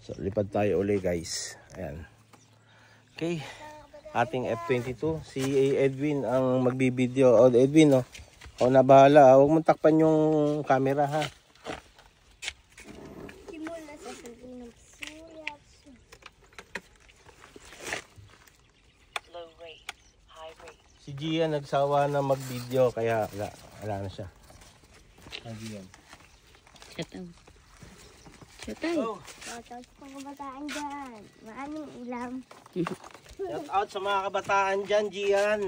So lipad tayo uli guys. Ayan. Okay. Ating F22. Si Edwin ang magbibideo. O Edwin, no? O na bahala. Huwag mong takpan yung camera ha. Simula sa pinagsulat. Low rate, high rate. Si Gian nagsawa na mag-video kaya wala na siya. Gian. Chatay. Oh, Shoutout sa mga kabataan dyan. Maraming ulam. shout out sa mga kabataan dyan, Gian.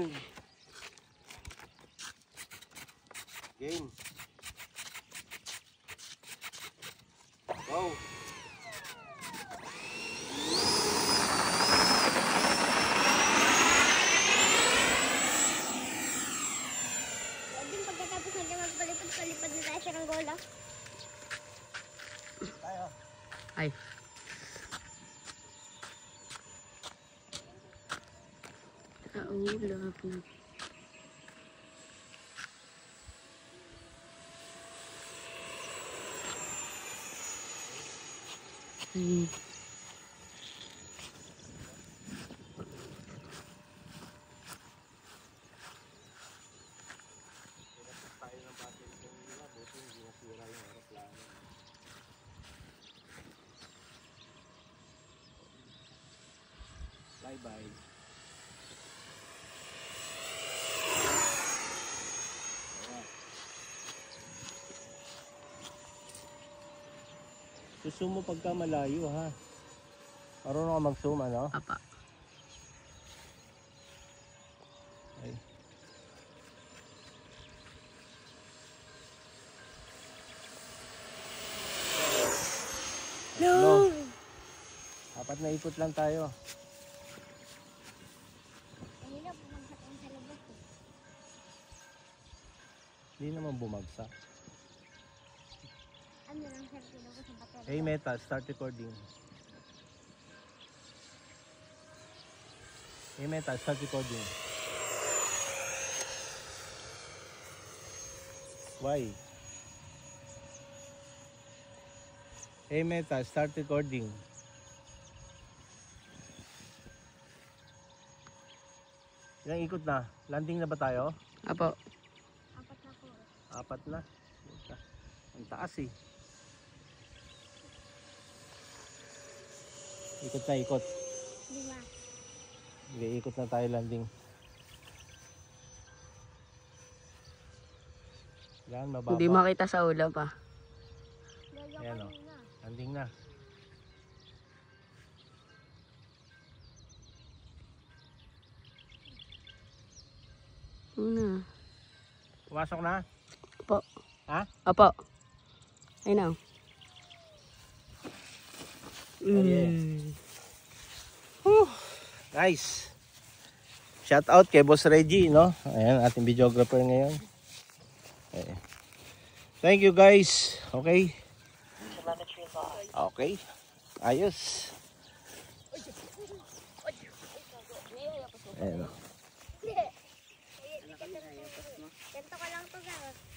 Game. Go. Pwede pagkatapos natin magpalipad-palipad na tayo sa Ranggola. Tayo. Ay. Kaulap na. Ay. Tayo ng battery kanina, buti hindi nasira yung aeroplano. Bye-bye. Susumo pagka malayo ha. Marunong ka mag-zoom ano? Apa. Ay. No! Apat na ikot lang tayo. Kanina bumagsak ang sa labas eh. Hindi naman bumagsak. Ano lang sir, kinuha sa baterya. Hey Meta, start recording. Hey Meta, start recording. Why? Hey Meta, start recording. Ilang ikot na? Landing na ba tayo? Apo. Apat na po. Apat na. Ang taas eh. Ikot na ikot. 5. Okay, ikot na tayo landing. Yan, mababa. Hindi makita sa ulap pa. Ayan o. Landing na. Una. Pumasok na? Apo. Ha? Apo. Ayun na. yeah. Nice. Shout out kay Boss Reggie, no? Ayan, ating videographer ngayon. Okay. Thank you guys. Okay. Telemetry lost. Okay. Ayos. Ayan o. Ganito ka lang to sir.